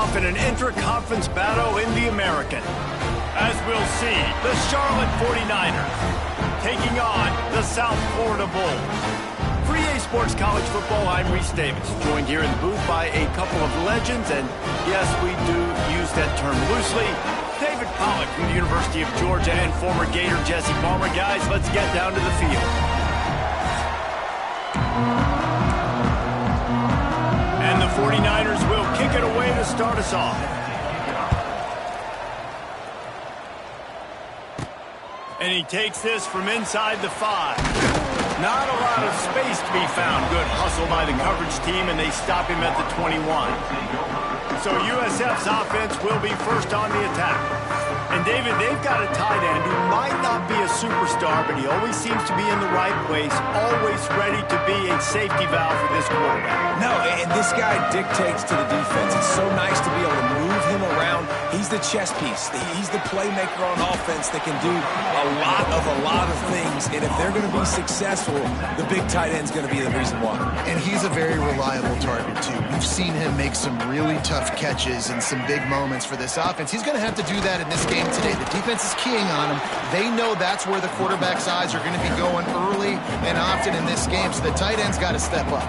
off in an intra-conference battle in the American. As we'll see, the Charlotte 49ers taking on the South Florida Bulls. For EA Sports College Football, I'm Reese Davis, joined here in the booth by a couple of legends, and yes, we do use that term loosely. David Pollack from the University of Georgia and former Gator Jesse Palmer. Guys, let's get down to the field. And the 49ers will kick it away to start us off. And he takes this from inside the 5. Not a lot of space to be found. Good hustle by the coverage team, and they stop him at the 21. So USF's offense will be first on the attack. And David, they've got a tight end who might not be a superstar, but he always seems to be in the right place, always ready to be a safety valve for this quarterback. No, and this guy dictates to the defense. It's so nice to be able to move him around. He's the chess piece. He's the playmaker on offense that can do a lot of things. And if they're going to be successful, the big tight end's going to be the reason why. And he's a very reliable target, too. We've seen him make some really tough catches and some big moments for this offense. He's going to have to do that in this game today. The defense is keying on him. They know that's where the quarterback's eyes are going to be going early and often in this game, so the tight end's got to step up.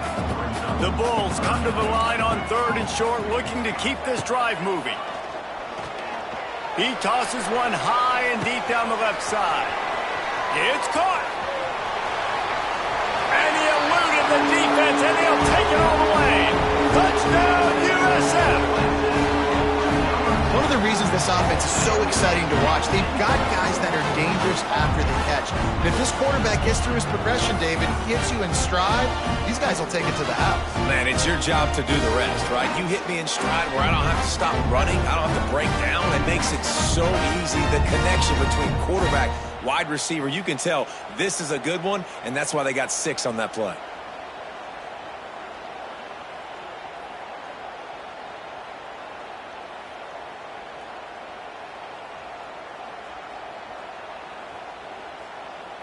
The Bulls come to the line on 3rd and short, looking to keep this drive moving. He tosses one high and deep down the left side. It's caught. And he eluded the defense, and he'll take it all the way. Touchdown, USF. One of the reasons this offense is so exciting to watch, they've got guys that are dangerous after the catch. And if this quarterback gets through his progression, David, gets you in stride, these guys will take it to the house. Man, it's your job to do the rest, right? You hit me in stride where I don't have to stop running. I don't have to break down. It makes it so easy. The connection between quarterback, wide receiver, you can tell this is a good one, and that's why they got 6 on that play.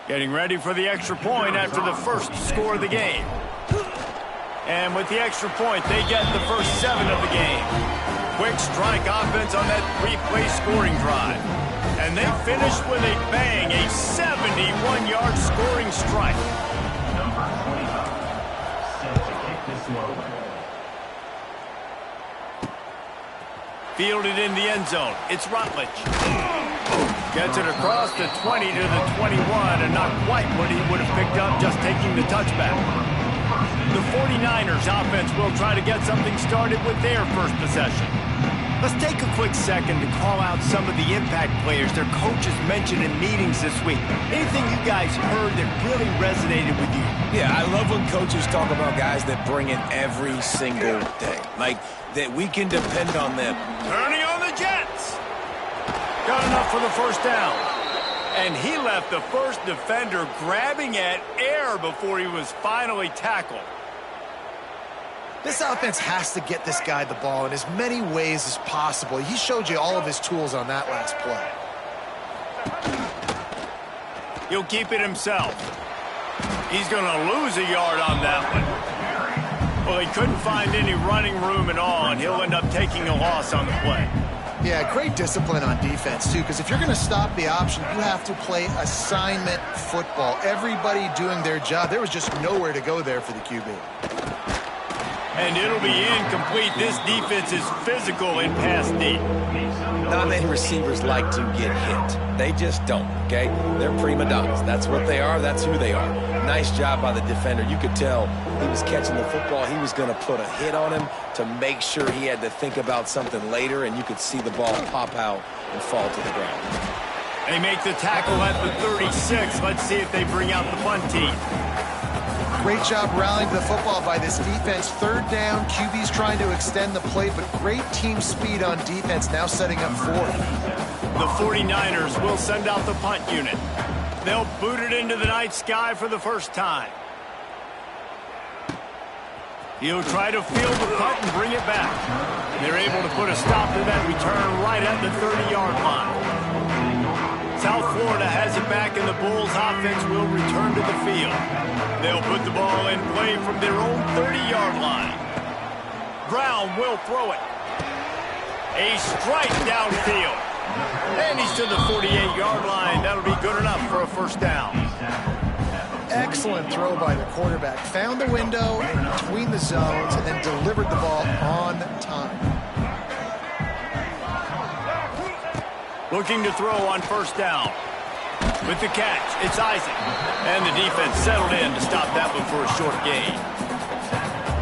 Getting ready for the extra point after the first score of the game. And with the extra point, they get the first 7 of the game. Quick strike offense on that 3-play scoring drive. And they finished with a bang, a 71-yard scoring strike. Fielded in the end zone. It's Rutledge. Gets it across the 20 to the 21, and not quite what he would have picked up just taking the touchback. The 49ers offense will try to get something started with their first possession. Let's take a quick second to call out some of the impact players their coaches mentioned in meetings this week. Anything you guys heard that really resonated with you? Yeah, I love when coaches talk about guys that bring it every single day. Like, that we can depend on them. Turning on the Jets. Got enough for the first down. And he left the first defender grabbing at air before he was finally tackled. This offense has to get this guy the ball in as many ways as possible. He showed you all of his tools on that last play. He'll keep it himself. He's going to lose a yard on that one. Well, he couldn't find any running room at all, and he'll end up taking a loss on the play. Yeah, great discipline on defense, too, because if you're going to stop the option, you have to play assignment football. Everybody doing their job. There was just nowhere to go there for the QB. And it'll be incomplete. This defense is physical in pass deep. Not many receivers like to get hit. They just don't, okay? They're prima donnas. That's what they are. That's who they are. Nice job by the defender. You could tell he was catching the football. He was going to put a hit on him to make sure he had to think about something later, and you could see the ball pop out and fall to the ground. They make the tackle at the 36. Let's see if they bring out the punt team. Great job rallying to the football by this defense. 3rd down, QB's trying to extend the play, but great team speed on defense, now setting up 4th. The 49ers will send out the punt unit. They'll boot it into the night sky for the first time. He'll try to field the punt and bring it back. They're able to put a stop to that return right at the 30-yard line. South Florida has it back, and the Bulls offense will return to the field. They'll put the ball in play from their own 30-yard line. Brown will throw it. A strike downfield. And he's to the 48-yard line. That'll be good enough for a first down. Excellent throw by the quarterback. Found the window in between the zones and then delivered the ball on time. Looking to throw on first down. With the catch, it's Isaac. And the defense settled in to stop that one for a short gain.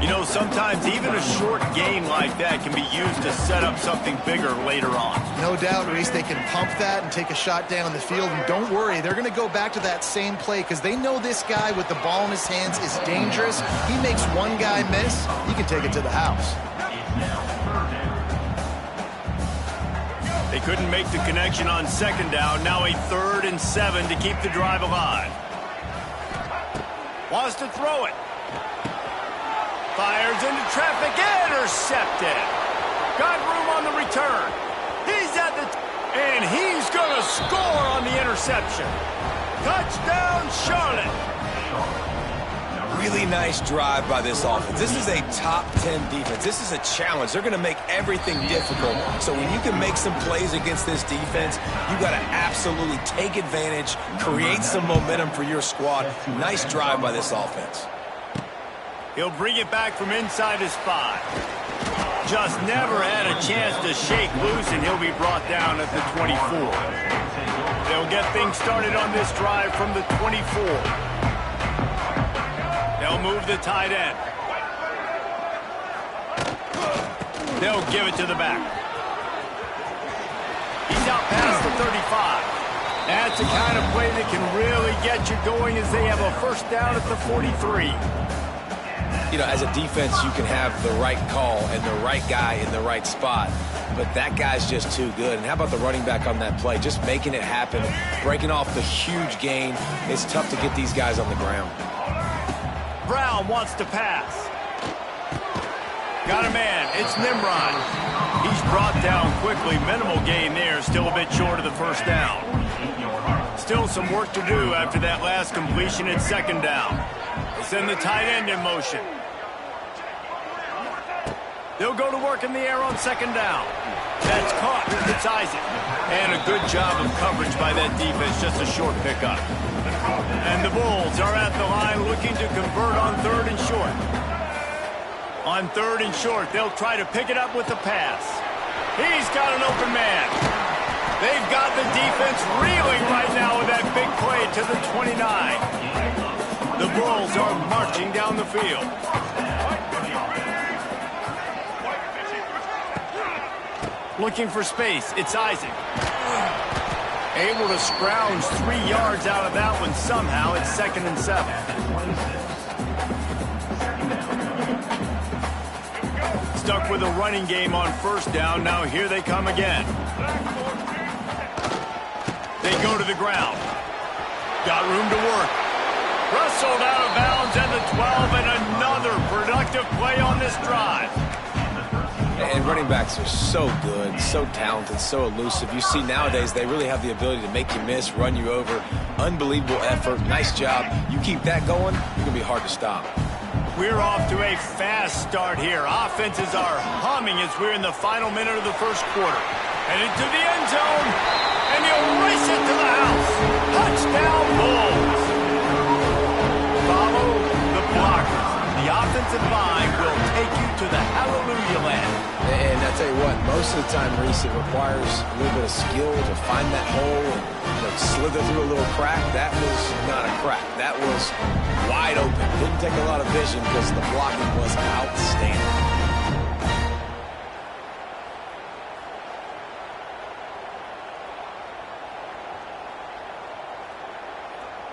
You know, sometimes even a short gain like that can be used to set up something bigger later on. No doubt, Reese, they can pump that and take a shot down the field. And don't worry, they're going to go back to that same play because they know this guy with the ball in his hands is dangerous. He makes one guy miss, he can take it to the house. They couldn't make the connection on second down. Now a 3rd and 7 to keep the drive alive. Wants to throw it. Fires into traffic, intercepted. Got room on the return. He's at the... and he's going to score on the interception. Touchdown, Charlotte. Really nice drive by this offense. This is a top 10 defense. This is a challenge. They're going to make everything difficult. So when you can make some plays against this defense, you got to absolutely take advantage, create some momentum for your squad. Nice drive by this offense. He'll bring it back from inside his 5. Just never had a chance to shake loose, and he'll be brought down at the 24. They'll get things started on this drive from the 24. They'll move the tight end. They'll give it to the back. He's out past the 35. That's the kind of play that can really get you going as they have a first down at the 43. You know, as a defense, you can have the right call and the right guy in the right spot, but that guy's just too good. And how about the running back on that play? Just making it happen, breaking off the huge gain. It's tough to get these guys on the ground. Brown wants to pass. Got a man. It's Nimrod. He's brought down quickly. Minimal gain there. Still a bit short of the first down. Still some work to do after that last completion at second down. They send the tight end in motion. They'll go to work in the air on second down. That's caught. It's Isaac. And a good job of coverage by that defense. Just a short pickup. And the Bulls are at the line looking to convert on 3rd and short. On 3rd and short, they'll try to pick it up with the pass. He's got an open man. They've got the defense reeling right now with that big play to the 29. The Bulls are marching down the field. Looking for space. It's Isaac. Able to scrounge 3 yards out of that one somehow. It's 2nd and 7. Stuck with a running game on first down. Now here they come again. They go to the ground. Got room to work. Wrestled out of bounds at the 12, and another productive play on this drive. And running backs are so good, so talented, so elusive. You see nowadays they really have the ability to make you miss, run you over. Unbelievable effort. Nice job. You keep that going, you're going to be hard to stop. We're off to a fast start here. Offenses are humming as we're in the final minute of the first quarter. And into the end zone, and he'll race it to the house. Touchdown, Bulls. Follow the blockers. The offensive line will take you to the hallelujah land. And I tell you what, most of the time, Reese, it requires a little bit of skill to find that hole and slither through a little crack. That was not a crack. That was wide open. Didn't take a lot of vision because the blocking was outstanding.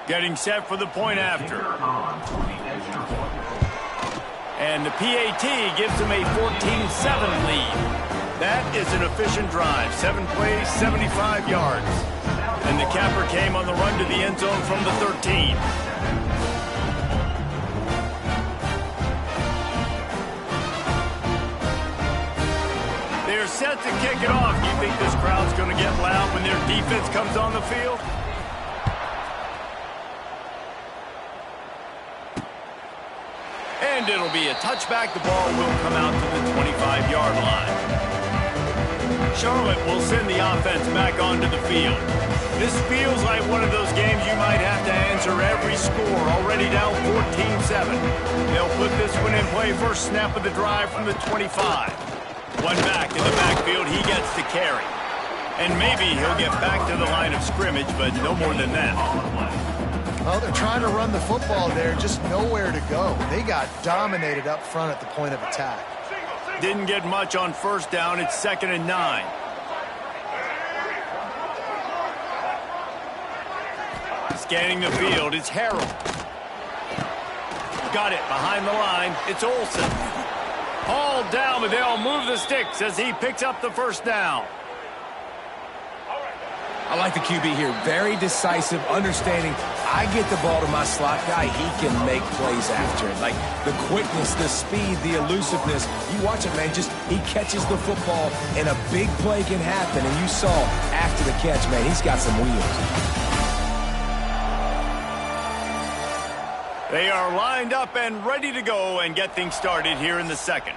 Getting set for the point after. And the PAT gives them a 14-7 lead. That is an efficient drive. 7 plays, 75 yards. And the capper came on the run to the end zone from the 13. They're set to kick it off. Do you think this crowd's going to get loud when their defense comes on the field? And it'll be a touchback. The ball will come out to the 25-yard line. Charlotte will send the offense back onto the field. This feels like one of those games you might have to answer every score, already down 14-7. They'll put this one in play first snap of the drive from the 25. One back in the backfield, he gets to carry. And maybe he'll get back to the line of scrimmage, but no more than that. Well, they're trying to run the football there, just nowhere to go. They got dominated up front at the point of attack. Didn't get much on first down. It's 2nd and 9. Scanning the field, it's Harrell. Got it behind the line. It's Olsen. Hauled down, but they'll move the sticks as he picks up the first down. I like the QB here. Very decisive, understanding. I get the ball to my slot guy, he can make plays after it. Like the quickness, the speed, the elusiveness. You watch it, man. Just he catches the football, and a big play can happen. And you saw after the catch, man, he's got some wheels. They are lined up and ready to go and get things started here in the second.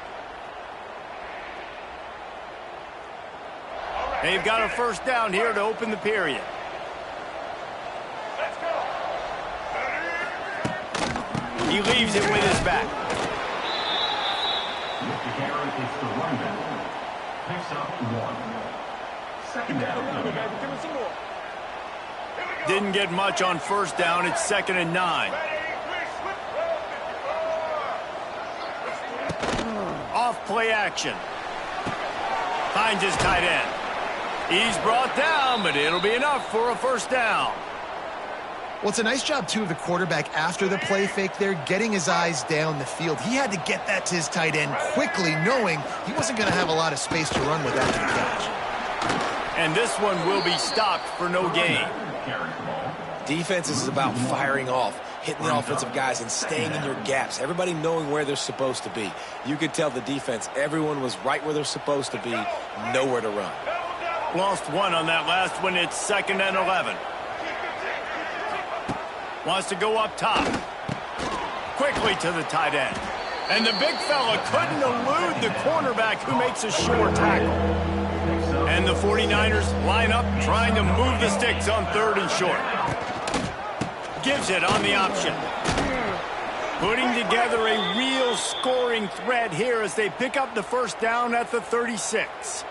They've got a first down here to open the period. He leaves it with his back. Didn't get much on first down. It's 2nd and 9. Off play action. Finds his tight end. He's brought down, but it'll be enough for a first down. Well, it's a nice job, too, of the quarterback after the play fake there, getting his eyes down the field. He had to get that to his tight end quickly, knowing he wasn't going to have a lot of space to run with after the catch. And this one will be stopped for no gain. Defense is about firing off, hitting the offensive guys and staying in your gaps. Everybody knowing where they're supposed to be. You could tell the defense, everyone was right where they're supposed to be, nowhere to run. Lost one on that last one. It's 2nd and 11. Wants to go up top. Quickly to the tight end. And the big fella couldn't elude the cornerback who makes a sure tackle. And the 49ers line up trying to move the sticks on 3rd and short. Gives it on the option. Putting together a real scoring threat here as they pick up the first down at the 36.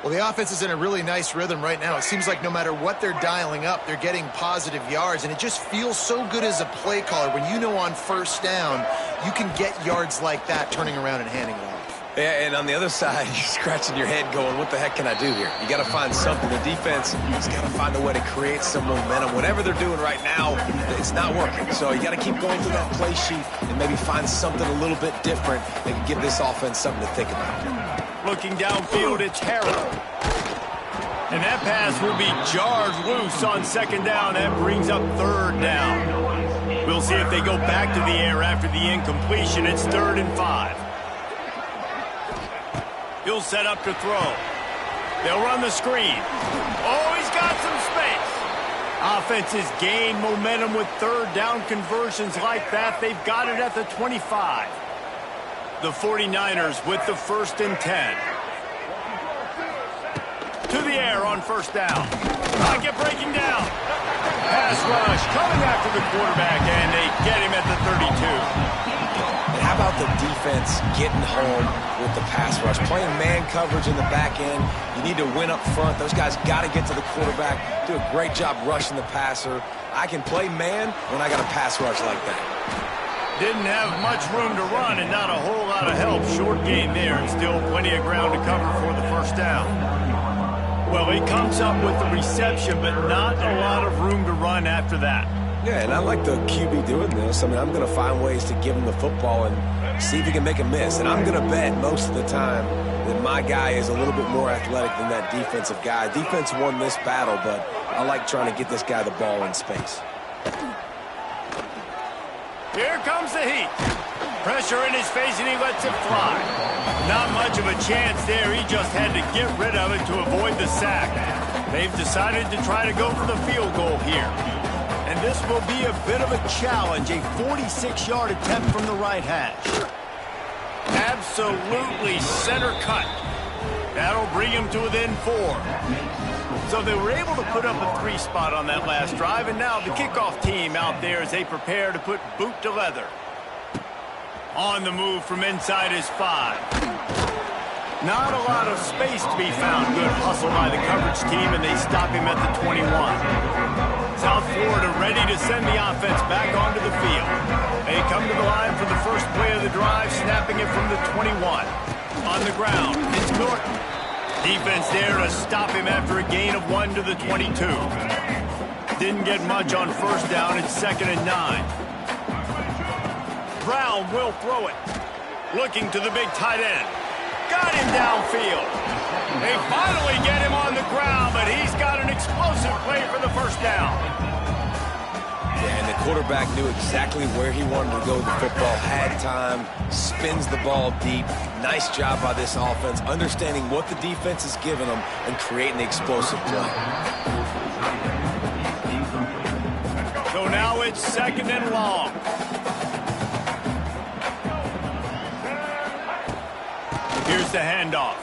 Well, the offense is in a really nice rhythm right now. It seems like no matter what they're dialing up, they're getting positive yards, and it just feels so good as a play caller when you know on first down you can get yards like that turning around and handing it off. Yeah, and on the other side, you're scratching your head going, what the heck can I do here? You got to find something. The defense has got to find a way to create some momentum. Whatever they're doing right now, it's not working. So you got to keep going through that play sheet and maybe find something a little bit different that can give this offense something to think about. Looking downfield, it's Harrell. And that pass will be jarred loose on 2nd down. That brings up 3rd down. We'll see if they go back to the air after the incompletion. It's 3rd and 5. He'll set up to throw. They'll run the screen. Oh, he's got some space. Offenses gain momentum with 3rd down conversions like that. They've got it at the 25. The 49ers with the 1st and 10. To the air on first down. Pocket breaking down. Pass rush coming after the quarterback, and they get him at the 32. And how about the defense getting home with the pass rush? Playing man coverage in the back end. You need to win up front. Those guys got to get to the quarterback. Do a great job rushing the passer. I can play man when I got a pass rush like that. Didn't have much room to run and not a whole lot of help. Short gain there and still plenty of ground to cover for the first down. Well, he comes up with the reception, but not a lot of room to run after that. Yeah, and I like the QB doing this. I mean, I'm going to find ways to give him the football and see if he can make a miss. And I'm going to bet most of the time that my guy is a little bit more athletic than that defensive guy. Defense won this battle, but I like trying to get this guy the ball in space. Here comes the heat. Pressure in his face, and he lets it fly. Not much of a chance there. He just had to get rid of it to avoid the sack. They've decided to try to go for the field goal here. And this will be a bit of a challenge, a 46-yard attempt from the right hash. Absolutely center cut. That'll bring him to within 4. So they were able to put up a 3 spot on that last drive, and now the kickoff team out there as they prepare to put boot to leather. On the move from inside his 5. Not a lot of space to be found. Good hustle by the coverage team, and they stop him at the 21. South Florida ready to send the offense back onto the field. They come to the line for the first play of the drive, snapping it from the 21. On the ground, it's Norton. Defense there to stop him after a gain of 1 to the 22. Didn't get much on first down. It's 2nd and 9. Brown will throw it. Looking to the big tight end. Got him downfield. They finally get him on the ground, but he's got an explosive play for the first down. Yeah, and the quarterback knew exactly where he wanted to go with the football, had time, spins the ball deep. Nice job by this offense, understanding what the defense is giving them and creating the explosive play. So now it's 2nd and long. Here's the handoff.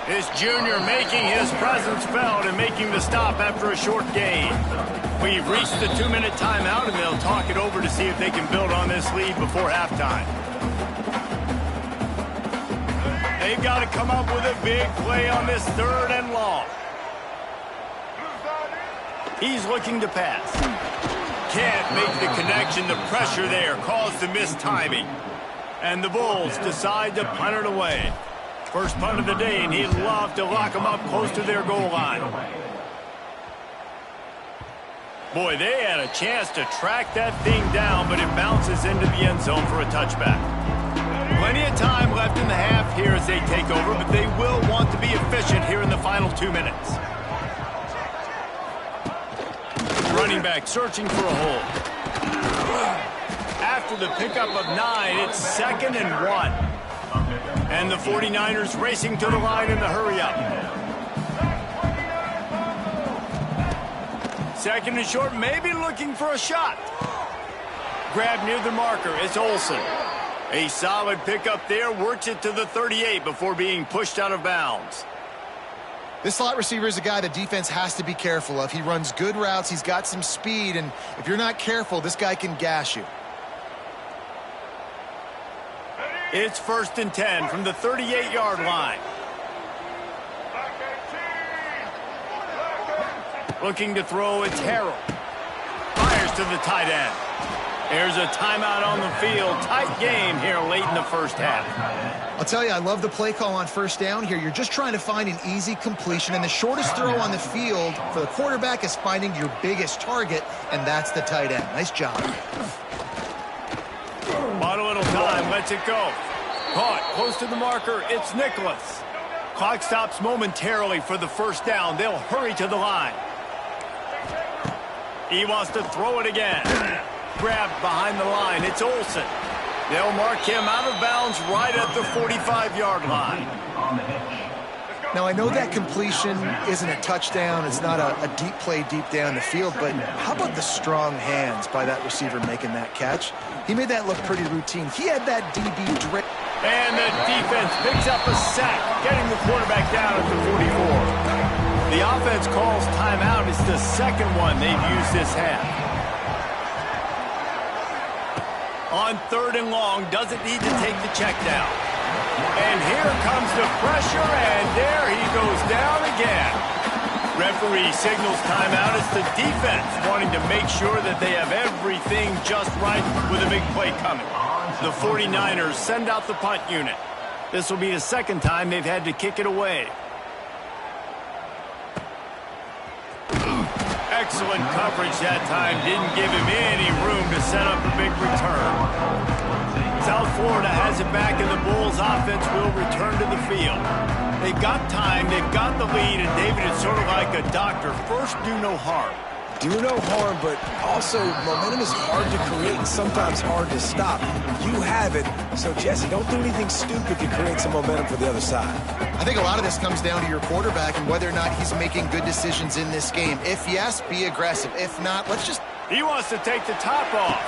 This junior making his presence felt and making the stop after a short gain. We've reached the 2-minute timeout, and they'll talk it over to see if they can build on this lead before halftime. They've got to come up with a big play on this 3rd and long. He's looking to pass. Can't make the connection. The pressure there caused the missed timing. And the Bulls decide to punt it away. First punt of the day, and he'd love to lock them up close to their goal line. Boy, they had a chance to track that thing down, but it bounces into the end zone for a touchback. Plenty of time left in the half here as they take over, but they will want to be efficient here in the final 2 minutes. Running back searching for a hole. After the pickup of 9, it's 2nd and 1. And the 49ers racing to the line in the hurry-up. 2nd and short, maybe looking for a shot. Grab near the marker, it's Olsen. A solid pickup there, works it to the 38 before being pushed out of bounds. This slot receiver is a guy the defense has to be careful of. He runs good routes, he's got some speed, and if you're not careful, this guy can gash you. It's 1st and 10 from the 38-yard line. Looking to throw, it's Harrell. Fires to the tight end. There's a timeout on the field. Tight game here late in the first half. I'll tell you, I love the play call on first down here. You're just trying to find an easy completion, and the shortest throw on the field for the quarterback is finding your biggest target, and that's the tight end. Nice job. Bought a little time, lets it go. Caught, close to the marker, it's Nicholas. Clock stops momentarily for the first down. They'll hurry to the line. He wants to throw it again. Grabbed behind the line, it's Olsen. They'll mark him out of bounds right at the 45-yard line. Now, I know that completion isn't a touchdown. It's not a deep play deep down the field, but how about the strong hands by that receiver making that catch? He made that look pretty routine. He had that DB drip. And the defense picks up a sack, getting the quarterback down at the 44. The offense calls timeout. It's the second one they've used this half. On 3rd and long, doesn't need to take the check down. And here comes the pressure, and there he goes down again. Referee signals timeout. It's the defense wanting to make sure that they have everything just right with a big play coming. The 49ers send out the punt unit. This will be the second time they've had to kick it away. Excellent coverage that time. Didn't give him any room to set up a big return. South Florida has it back, and the Bulls offense will return to the field. They've got time, they've got the lead, and David, it's sort of like a doctor. First, do no harm. Do no harm, but also momentum is hard to create and sometimes hard to stop. You have it, so Jesse, don't do anything stupid to create some momentum for the other side. I think a lot of this comes down to your quarterback and whether or not he's making good decisions in this game. If yes, be aggressive. If not, let's just... He wants to take the top off.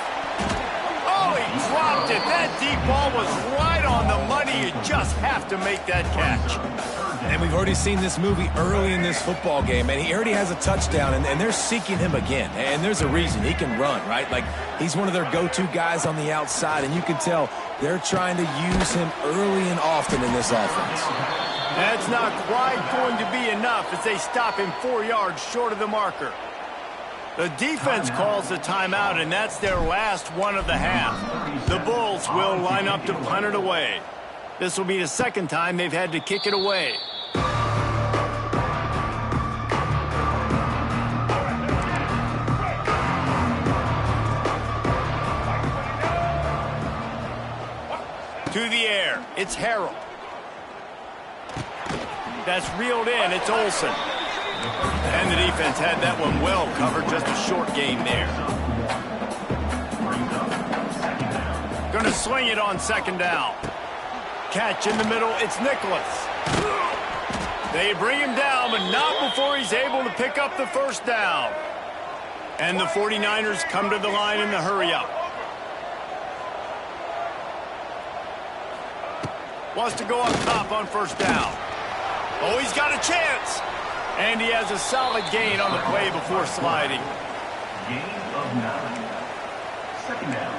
Oh, he dropped it. That deep ball was right on the money you just have to make that catch. And we've already seen this movie early in this football game, and he already has a touchdown, and they're seeking him again. And there's a reason. He can run, right? Like, he's one of their go-to guys on the outside, and you can tell they're trying to use him early and often in this offense. That's not quite going to be enough as they stop him 4 yards short of the marker. The defense calls the timeout, and that's their last one of the half. The Bulls will line up to punt it away. This will be the second time they've had to kick it away. To the air, it's Harrell. That's reeled in, it's Olsen. And the defense had that one well covered, just a short gain there. Gonna swing it on second down. Catch in the middle, it's Nicholas. They bring him down, but not before he's able to pick up the first down. And the 49ers come to the line in the hurry-up. Wants to go up top on first down. Oh, he's got a chance. And he has a solid gain on the play before sliding. Gain of 9. Second down.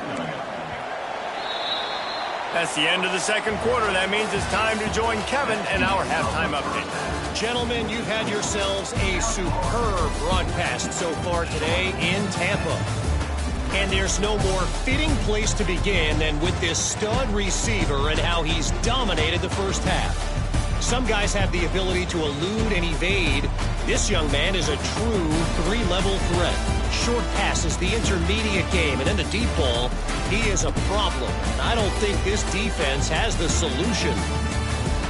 That's the end of the second quarter. That means it's time to join Kevin and our halftime update. Gentlemen, you've had yourselves a superb broadcast so far today in Tampa. And there's no more fitting place to begin than with this stud receiver and how he's dominated the first half. Some guys have the ability to elude and evade. This young man is a true three-level threat. Short passes, the intermediate game, and then the deep ball, he is a problem. And I don't think this defense has the solution.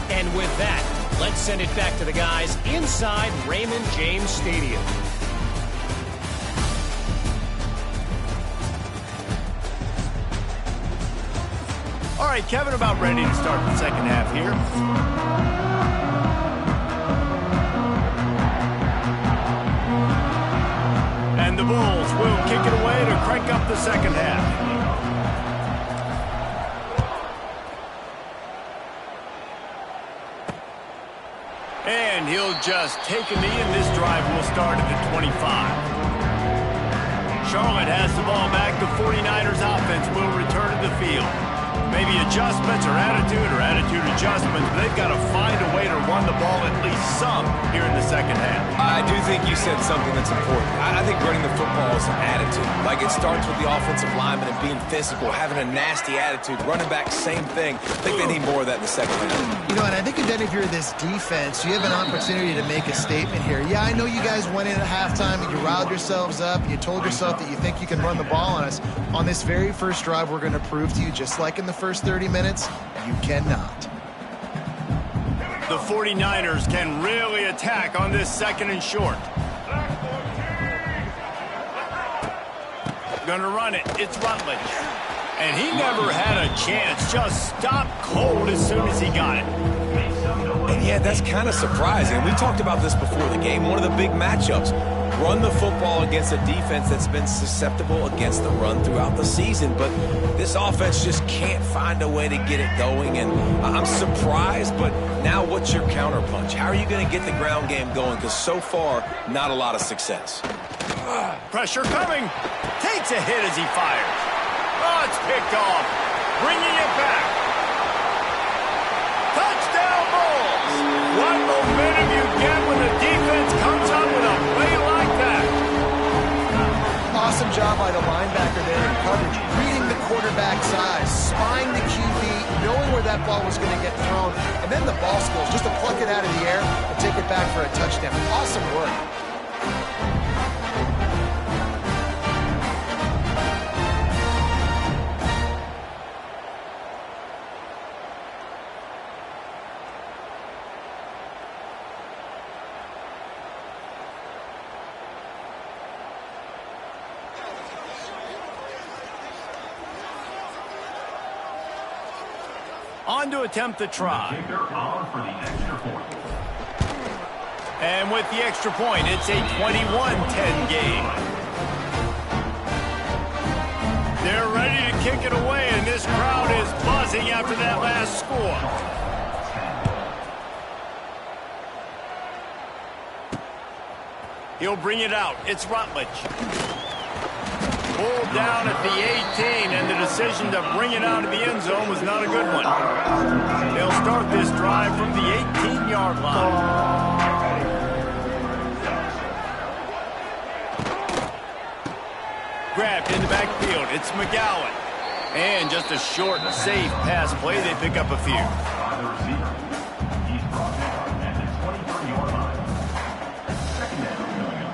And with that, let's send it back to the guys inside Raymond James Stadium. All right, Kevin, about ready to start the second half here. And the Bulls will kick it away to crank up the second half. And he'll just take a knee, and this drive will start at the 25. Charlotte has the ball back. The 49ers offense will return to the field. Maybe adjustments or attitude adjustments, but they've got to find a way to run the ball at least some here in the second half. I do think you said something that's important. I think running the football is an attitude. Like, it starts with the offensive lineman and being physical, having a nasty attitude. Running back, same thing. I think they need more of that in the second half. You know, and I think, then if you're this defense, you have an opportunity to make a statement here. Yeah, I know you guys went in at halftime and you riled yourselves up. You told yourself that you think you can run the ball on us. On this very first drive, we're going to prove to you, just like in the first 30 minutes, you cannot. The 49ers can really attack on this second and short. Gonna run it. It's Rutledge. And he never had a chance. Just stopped cold as soon as he got it. And yeah, that's kind of surprising. We talked about this before the game. One of the big matchups. Run the football against a defense that's been susceptible against the run throughout the season. But this offense just can't find a way to get it going. And I'm surprised, but now what's your counterpunch? How are you going to get the ground game going? Because so far, not a lot of success. Pressure coming. Takes a hit as he fires. Oh, it's picked off. Bringing it back. Touchdown Bulls. What momentum you get when the defense comes up with a play like that. Awesome job by the linebacker there in coverage, reading the quarterback's eyes, spying the QB, knowing where that ball was going to get thrown, and then the ball skills, just to pluck it out of the air and take it back for a touchdown. Awesome work. On to attempt the try. And with the extra point, it's a 21-10 game. They're ready to kick it away, and this crowd is buzzing after that last score. He'll bring it out. It's Rutledge. Pulled down at the 18, and the decision to bring it out of the end zone was not a good one. They'll start this drive from the 18-yard line. Grabbed in the backfield. It's McGowan. And just a short, safe pass play. They pick up a few. On the receiver. He's brought down at the 23-yard line. Second down coming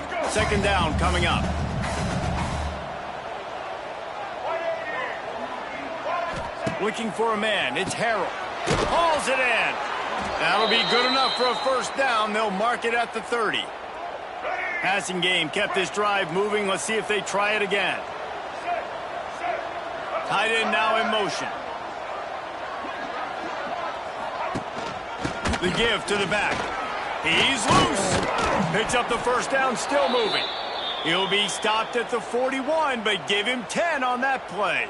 up. Second down coming up. Looking for a man. It's Harrell. Hauls it in. That'll be good enough for a first down. They'll mark it at the 30. Passing game kept this drive moving. Let's see if they try it again. Tight end now in motion. The give to the back. He's loose. Picks up the first down, still moving. He'll be stopped at the 41, but give him 10 on that play.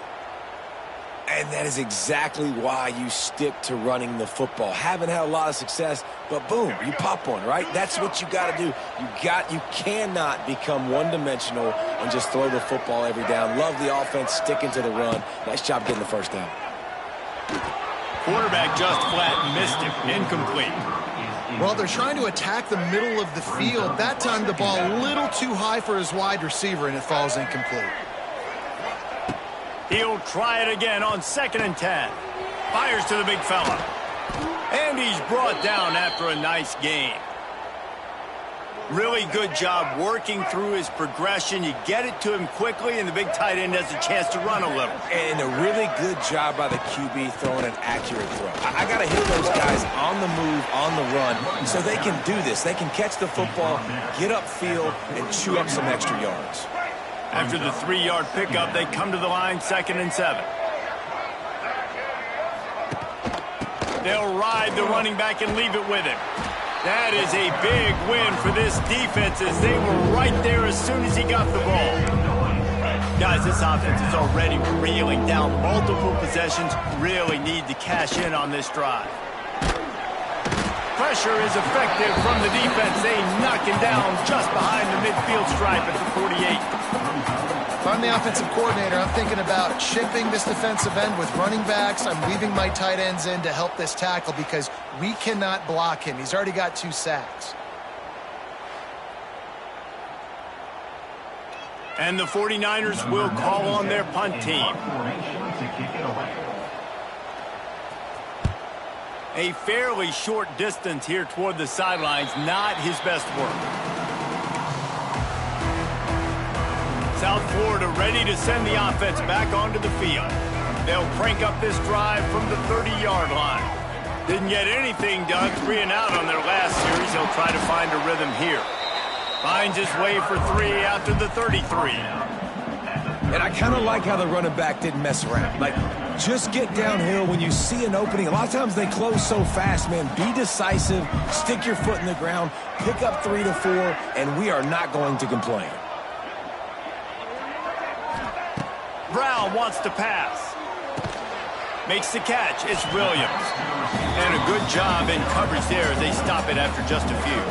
And that is exactly why you stick to running the football. Haven't had a lot of success, but boom, you pop one, right? That's what you got to do. You cannot become one-dimensional and just throw the football every down. Love the offense, sticking to the run. Nice job getting the first down. Quarterback just flat missed it. Incomplete. Well, they're trying to attack the middle of the field. That time the ball a little too high for his wide receiver, and it falls incomplete. He'll try it again on 2nd and 10. Fires to the big fella. And he's brought down after a nice gain. Really good job working through his progression. You get it to him quickly, and the big tight end has a chance to run a little. And a really good job by the QB throwing an accurate throw. I got to hit those guys on the move, on the run, so they can do this. They can catch the football, get upfield, and chew up some extra yards. After the 3-yard pickup, they come to the line 2nd and 7. They'll ride the running back and leave it with him. That is a big win for this defense as they were right there as soon as he got the ball. Guys, this offense is already reeling down multiple possessions. Really need to cash in on this drive. Pressure is effective from the defense. They knock him down just behind the midfield stripe at the 48. If I'm the offensive coordinator, I'm thinking about chipping this defensive end with running backs. I'm leaving my tight ends in to help this tackle because we cannot block him. He's already got 2 sacks. And the 49ers will call on their punt team. A fairly short distance here toward the sidelines, not his best work. South Florida ready to send the offense back onto the field. They'll crank up this drive from the 30-yard line. Didn't get anything done 3 and out on their last series. He'll try to find a rhythm here. Finds his way for 3 after the 33. And I kind of like how the running back didn't mess around. Like, just get downhill when you see an opening. A lot of times they close so fast, man. Be decisive, stick your foot in the ground, pick up 3 to 4, and we are not going to complain. Brown wants to pass. Makes the catch. It's Williams. And a good job in coverage there as they stop it after just a few.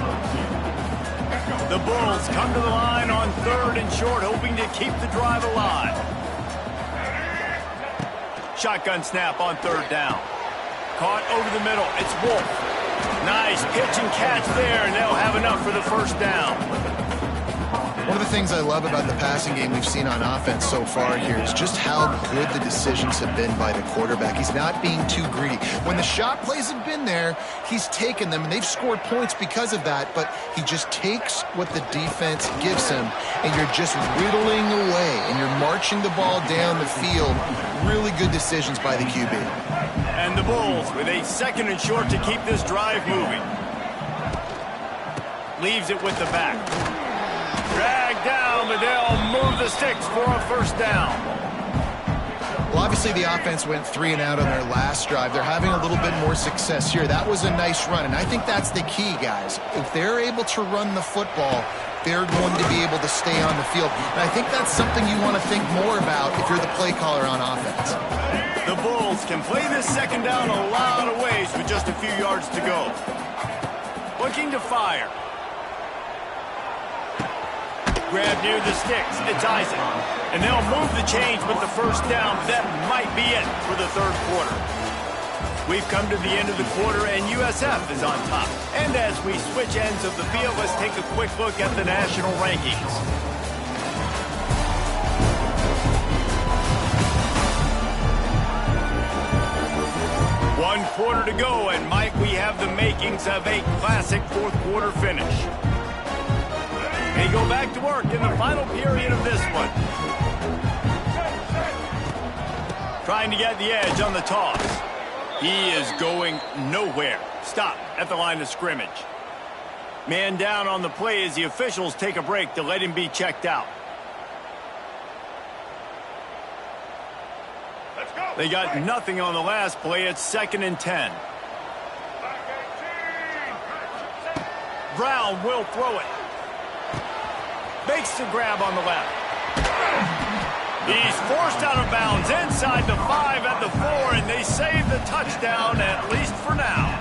The Bulls come to the line on 3rd and short, hoping to keep the drive alive. Shotgun snap on 3rd down. Caught over the middle. It's Wolf. Nice pitch and catch there, and they'll have enough for the first down. One of the things I love about the passing game we've seen on offense so far here is just how good the decisions have been by the quarterback. He's not being too greedy. When the shot plays have been there, he's taken them, and they've scored points because of that, but he just takes what the defense gives him, and you're just whittling away, and you're marching the ball down the field. Really good decisions by the QB. And the Bulls with a 2nd and short to keep this drive moving. Leaves it with the back. Dragged down, but they'll move the sticks for a first down. Well, obviously the offense went 3 and out on their last drive. They're having a little bit more success here. That was a nice run, and I think that's the key, guys. If they're able to run the football, they're going to be able to stay on the field. And I think that's something you want to think more about if you're the play caller on offense. The Bulls can play this second down a lot of ways with just a few yards to go. Looking to fire. Grab near the sticks. It's Isaac. And they'll move the chains with the first down. That might be it for the third quarter. We've come to the end of the quarter, and USF is on top. And as we switch ends of the field, let's take a quick look at the national rankings. One quarter to go, and Mike, we have the makings of a classic fourth quarter finish. They go back to work in the final period of this one. Trying to get the edge on the toss. He is going nowhere. Stop at the line of scrimmage. Man down on the play as the officials take a break to let him be checked out. They got nothing on the last play. It's 2nd and 10. Brown will throw it. Makes the grab on the left. He's forced out of bounds inside the 5 at the 4, and they save the touchdown, at least for now.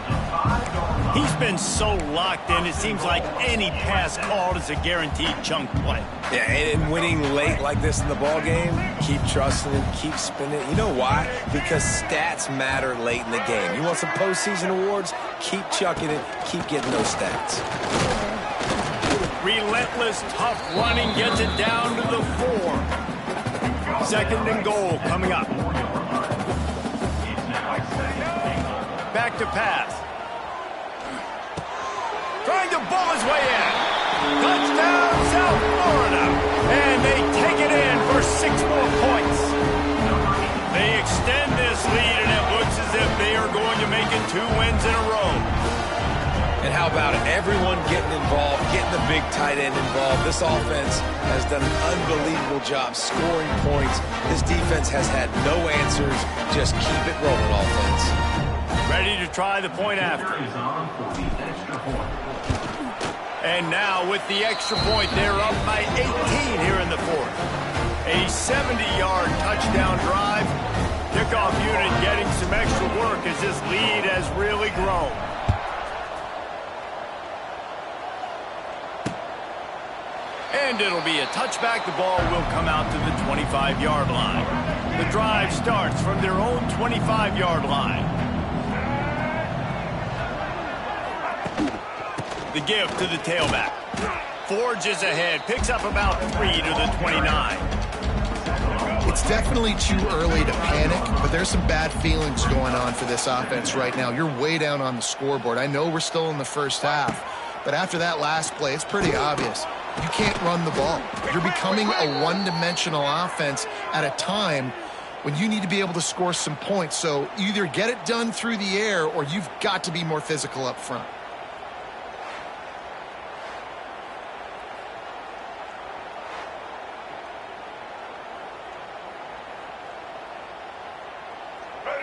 He's been so locked in, it seems like any pass called is a guaranteed chunk play. Yeah, and winning late like this in the ball game, keep trusting it, keep spinning it. You know why? Because stats matter late in the game. You want some postseason awards? Keep chucking it, keep getting those stats. Relentless, tough running gets it down to the 4. 2nd and goal coming up. Back to pass. Trying to bull his way in. Touchdown, South Florida. And they take it in for 6 more points. They extend this lead, and it looks as if they are going to make it 2 wins in a row. And how about it? Everyone getting involved, getting the big tight end involved. This offense has done an unbelievable job scoring points. This defense has had no answers. Just keep it rolling, offense. Ready to try the point after. And now with the extra point, they're up by 18 here in the 4th. A 70-yard touchdown drive. Kickoff unit getting some extra work as this lead has really grown. And it'll be a touchback. The ball will come out to the 25-yard line. The drive starts from their own 25-yard line. The give to the tailback. Forges ahead, picks up about 3 to the 29. It's definitely too early to panic, but there's some bad feelings going on for this offense right now. You're way down on the scoreboard. I know we're still in the first half, but after that last play, it's pretty obvious. You can't run the ball. You're becoming a one-dimensional offense at a time when you need to be able to score some points. So either get it done through the air or you've got to be more physical up front.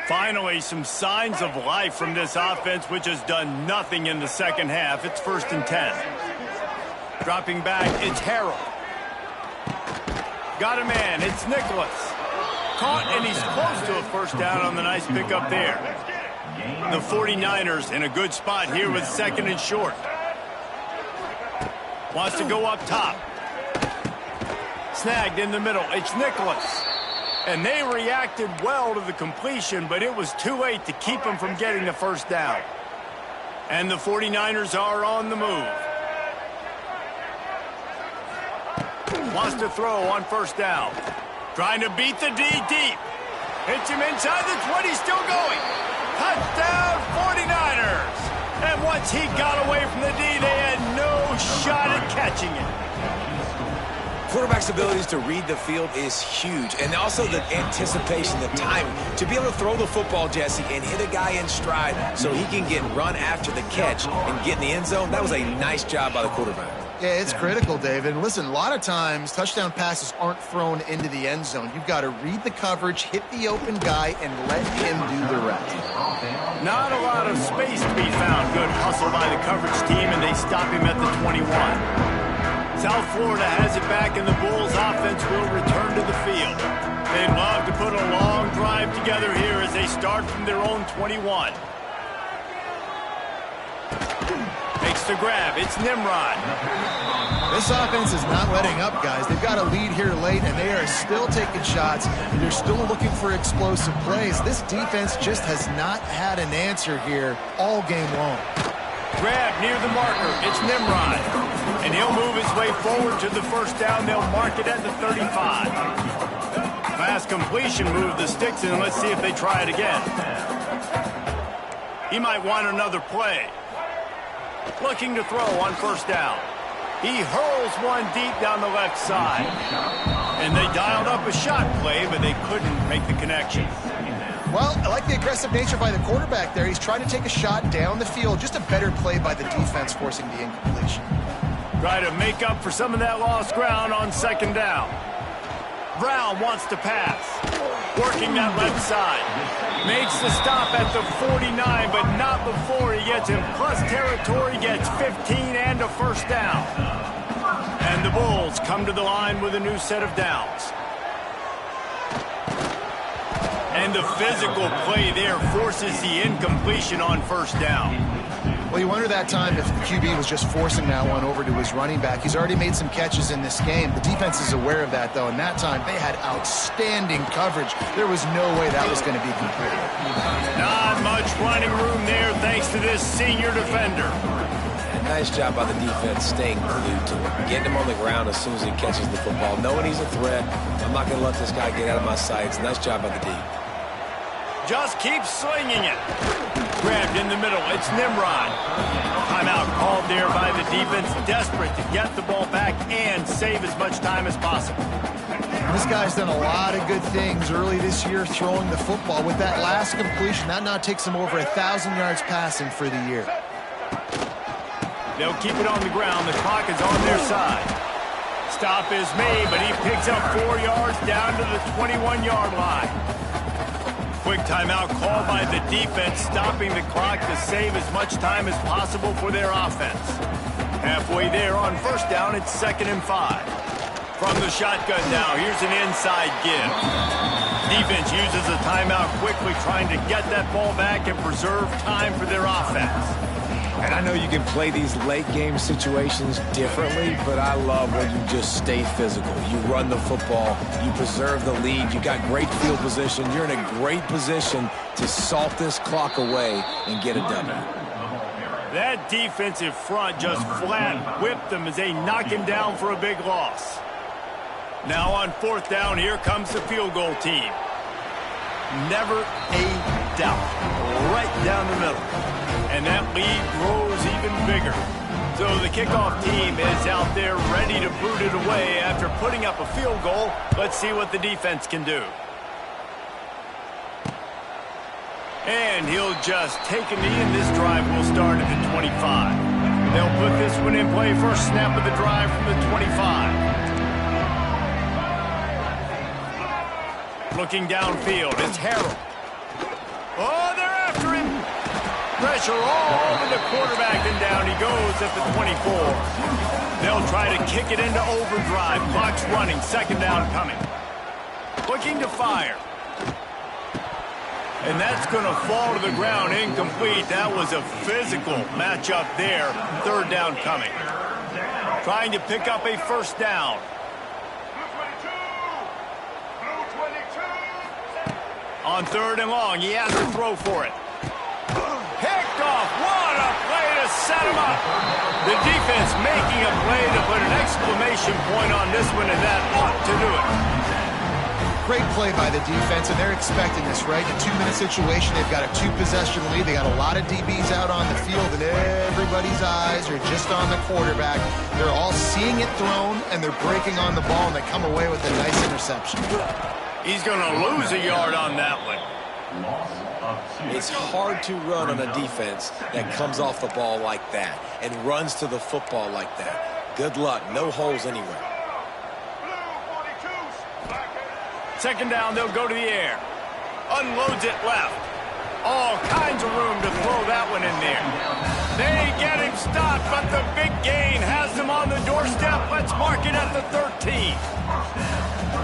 Finally, some signs of life from this offense, which has done nothing in the second half. It's 1st and 10. Dropping back, it's Harold. Got a man, it's Nicholas. Caught, and he's close to a first down on the nice pickup there. The 49ers in a good spot here with 2nd and short. Wants to go up top. Snagged in the middle, it's Nicholas. And they reacted well to the completion, but it was too late to keep them from getting the first down. And the 49ers are on the move. Wants to throw on first down. Trying to beat the D deep. Hits him inside the 20, still going. Touchdown, 49ers. And once he got away from the D, they had no shot at catching it. Quarterback's abilities to read the field is huge. And also the anticipation, the timing. To be able to throw the football, Jesse, and hit a guy in stride so he can get run after the catch and get in the end zone, that was a nice job by the quarterback. Yeah, it's critical, David. And listen, a lot of times touchdown passes aren't thrown into the end zone. You've got to read the coverage, hit the open guy, and let him do the rest. Not a lot of space to be found. Good hustle by the coverage team, and they stop him at the 21. South Florida has it back, and the Bulls offense will return to the field. They'd love to put a long drive together here as they start from their own 21. Makes the grab. It's Nimrod. This offense is not letting up, guys. They've got a lead here late, and they are still taking shots, and they're still looking for explosive plays. This defense just has not had an answer here all game long. Grab near the marker. It's Nimrod. And he'll move his way forward to the first down. They'll mark it at the 35. Pass completion, move the sticks, and let's see if they try it again. He might want another play. Looking to throw on first down. He hurls one deep down the left side. And they dialed up a shot play, but they couldn't make the connection. Well, I like the aggressive nature by the quarterback there. He's trying to take a shot down the field. Just a better play by the defense forcing the incompletion. Try to make up for some of that lost ground on second down. Brown wants to pass. Working that left side. Makes the stop at the 49, but not before he gets in plus territory, gets 15 and a first down. And the Bulls come to the line with a new set of downs. And the physical play there forces the incompletion on first down. Well, you wonder that time if the QB was just forcing that one over to his running back. He's already made some catches in this game. The defense is aware of that, though, and that time they had outstanding coverage. There was no way that was going to be complete. Not much running room there thanks to this senior defender. Nice job by the defense staying glued to him, getting him on the ground as soon as he catches the football, knowing he's a threat. I'm not going to let this guy get out of my sights. Nice job by the D. Just keep slinging it. Grabbed in the middle. It's Nimrod. Timeout called there by the defense, desperate to get the ball back and save as much time as possible. This guy's done a lot of good things early this year throwing the football. With that last completion, that now takes him over 1,000 yards passing for the year. They'll keep it on the ground. The clock is on their side. Stop is made, but he picks up 4 yards down to the 21-yard line. Quick timeout called by the defense, stopping the clock to save as much time as possible for their offense. Halfway there on first down, it's 2nd and 5. From the shotgun now, here's an inside give. Defense uses a timeout quickly, trying to get that ball back and preserve time for their offense. And I know you can play these late-game situations differently, but I love when you just stay physical. You run the football, you preserve the lead, you got great field position. You're in a great position to salt this clock away and get a W. That defensive front just flat whipped them as they knock him down for a big loss. Now on 4th down, here comes the field goal team. Never a doubt. Right down the middle. And that lead grows even bigger. So the kickoff team is out there ready to boot it away after putting up a field goal. Let's see what the defense can do. And he'll just take a knee, and this drive will start at the 25. They'll put this one in play, first snap of the drive from the 25. Looking downfield, it's Harrell. Oh, they're after him. Pressure all over the quarterback, and down he goes at the 24. They'll try to kick it into overdrive. Clock's running, 2nd down coming. Looking to fire. And that's going to fall to the ground, incomplete. That was a physical matchup there. 3rd down coming. Trying to pick up a first down. On 3rd and long, he has to throw for it. Picked off. What a play to set him up. The defense making a play to put an exclamation point on this one, and that ought to do it. Great play by the defense, and they're expecting this, right? In a 2-minute situation, they've got a 2-possession lead. They got a lot of DBs out on the field, and everybody's eyes are just on the quarterback. They're all seeing it thrown, and they're breaking on the ball, and they come away with a nice interception. He's going to lose a yard on that one. It's hard to run on a defense that comes off the ball like that and runs to the football like that. Good luck. No holes anywhere. Second down, they'll go to the air. Unloads it left. All kinds of room to throw that one in there. They get him stopped, but the big gain has them on the doorstep. Let's mark it at the 13.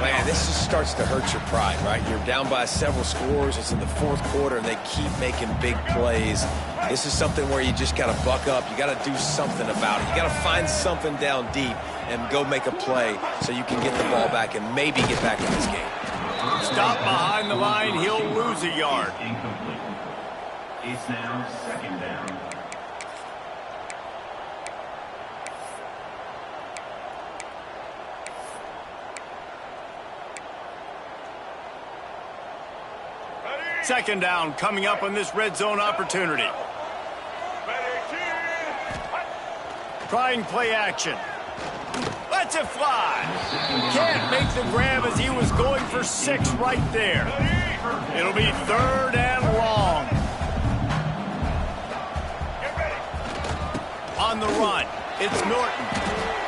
Man, this just starts to hurt your pride, right? You're down by several scores. It's in the fourth quarter, and they keep making big plays. This is something where you just got to buck up. You got to do something about it. You got to find something down deep and go make a play so you can get the ball back and maybe get back in this game. Stop behind the line. He'll lose a yard. Incomplete. It's now second down. Second down coming up on this red zone opportunity. Trying play action. Lets it fly. Can't make the grab as he was going for 6 right there. It'll be third and long. On the run, it's Norton.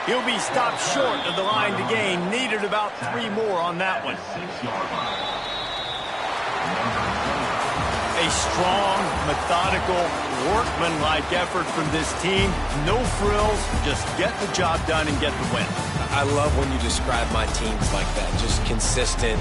He'll be stopped short of the line to gain. Needed about 3 more on that one. 6-yard line. A strong, methodical, workman-like effort from this team. No frills, just get the job done and get the win. I love when you describe my teams like that. Just consistent.